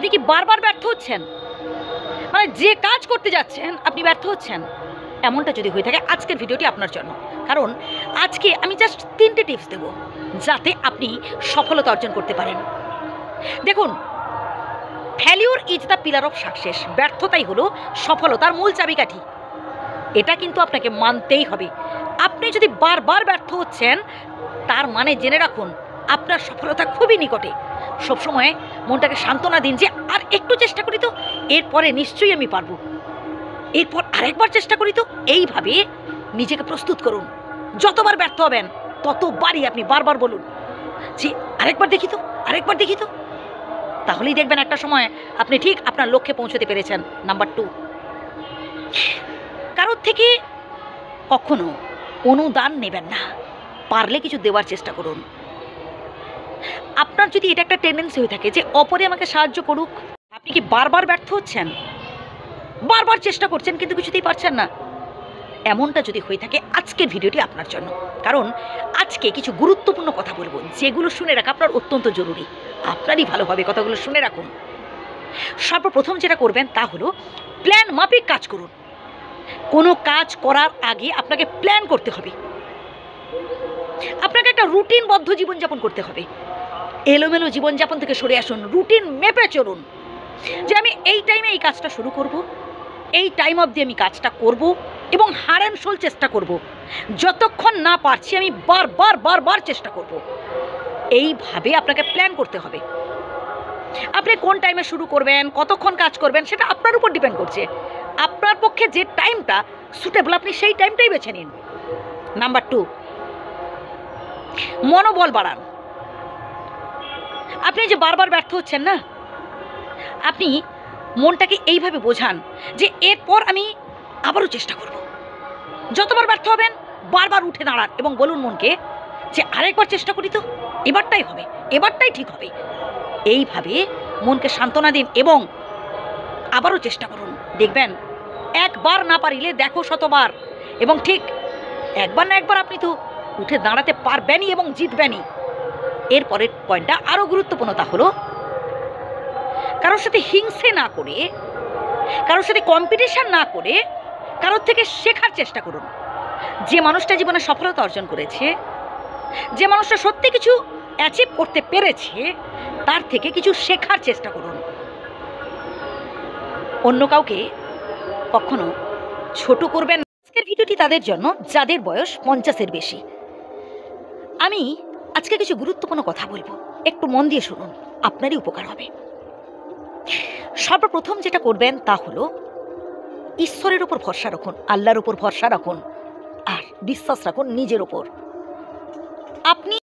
আপনি কি বারবার ব্যর্থ হচ্ছেন? মানে যে কাজ করতে যাচ্ছেন আপনি ব্যর্থ হচ্ছেন? এমনটা যদি হয়ে থাকে আজকের ভিডিওটি আপনার জন্য। কারণ আজকে আমি জাস্ট 3টে টিপস দেব যাতে আপনি সফলতা অর্জন করতে পারেন। দেখুন, failure is the pillar of success. ব্যর্থতাই হলো সফলতার মূল চাবিকাঠি। এটা কিন্তু আপনাকে মানতেই হবে। আপনি যদি বারবার ব্যর্থ হচ্ছেন তার মানে জেনে রাখুন আপনার সফলতা খুবই নিকটে। সবসময় মনটাকে সান্ত্বনা দিন যে আর একটু চেষ্টা করি তো, এরপরে নিশ্চয়ই আমি পারবো, এরপর আরেকবার চেষ্টা করি তো। এইভাবে নিজেকে প্রস্তুত করুন। যতবার ব্যর্থ হবেন ততবারই আপনি বারবার বলুন যে আরেকবার দেখি তো, আরেকবার দেখি তো। তাহলেই দেখবেন একটা সময় আপনি ঠিক আপনার লক্ষ্যে পৌঁছতে পেরেছেন। নাম্বার 2, কারোর থেকে কখনো অনুদান নেবেন না। পারলে কিছু দেওয়ার চেষ্টা করুন। আপনার যদি এটা একটা টেন্ডেন্সি হয়ে থাকে যে অপরে আমাকে সাহায্য করুক, আপনি কি বারবার ব্যর্থ হচ্ছেন, বারবার চেষ্টা করছেন কিন্তু কিছুতেই পারছেন না, এমনটা যদি হয়ে থাকে আজকের ভিডিওটি আপনার জন্য। কারণ আজকে কিছু গুরুত্বপূর্ণ কথা বলবো যেগুলো শুনে রাখা আপনার অত্যন্ত জরুরি। আপনারই ভালোভাবে কথাগুলো শুনে রাখুন। সর্বপ্রথম যেটা করবেন তা হলো প্ল্যান মাফিক কাজ করুন। কোনো কাজ করার আগে আপনাকে প্ল্যান করতে হবে। আপনাকে একটা রুটিনবদ্ধ জীবনযাপন করতে হবে। এলোমেলো জীবনযাপন থেকে সরে আসুন, রুটিন মেপে চলুন যে আমি এই টাইমে এই কাজটা শুরু করব, এই টাইম অবধি আমি কাজটা করব এবং হার্ড অ্যান্ড সোল চেষ্টা করব। যতক্ষণ না পারছি আমি বারবার বারবার চেষ্টা করব। এইভাবে আপনাকে প্ল্যান করতে হবে। আপনি কোন টাইমে শুরু করবেন, কতক্ষণ কাজ করবেন সেটা আপনার উপর ডিপেন্ড করছে। আপনার পক্ষে যে টাইমটা সুটেবল আপনি সেই টাইমটাই বেছে নিন। নাম্বার 2, মনোবল বাড়ান। আপনি যে বারবার ব্যর্থ হচ্ছেন না, আপনি মনটাকে এইভাবে বোঝান যে এরপর আমি আবারও চেষ্টা করব। যতবার ব্যর্থ হবেন বারবার উঠে দাঁড়ান এবং বলুন মনকে যে আরেকবার চেষ্টা করি তো, এবারটাই হবে, এবারটাই ঠিক হবে। এইভাবে মনকে সান্ত্বনা দিন এবং আবারও চেষ্টা করুন। দেখবেন একবার না পারিলে দেখো শতবার, এবং ঠিক একবার না একবার আপনি তো উঠে দাঁড়াতে পারবেনই এবং জিতবেনই। এরপরের পয়েন্টটা আরও গুরুত্বপূর্ণ, তা হলো কারোর সাথে হিংসে না করে, কারোর সাথে কম্পিটিশন না করে কারোর থেকে শেখার চেষ্টা করুন। যে মানুষটা জীবনে সফলতা অর্জন করেছে, যে মানুষটা সত্যি কিছু অ্যাচিভ করতে পেরেছে, তার থেকে কিছু শেখার চেষ্টা করুন। অন্য কাউকে কখনো ছোট করবেন না। আজকের ভিডিওটি তাদের জন্য যাদের বয়স 50-এর বেশি। আমি আজকে কিছু গুরুত্বপূর্ণ কথা বলবো, একটু মন দিয়ে শুনুন, আপনারই উপকার হবে। সর্বপ্রথম যেটা করবেন তা হলো ঈশ্বরের উপর ভরসা রাখুন, আল্লাহর উপর ভরসা রাখুন, আর বিশ্বাস রাখুন নিজের উপর। আপনি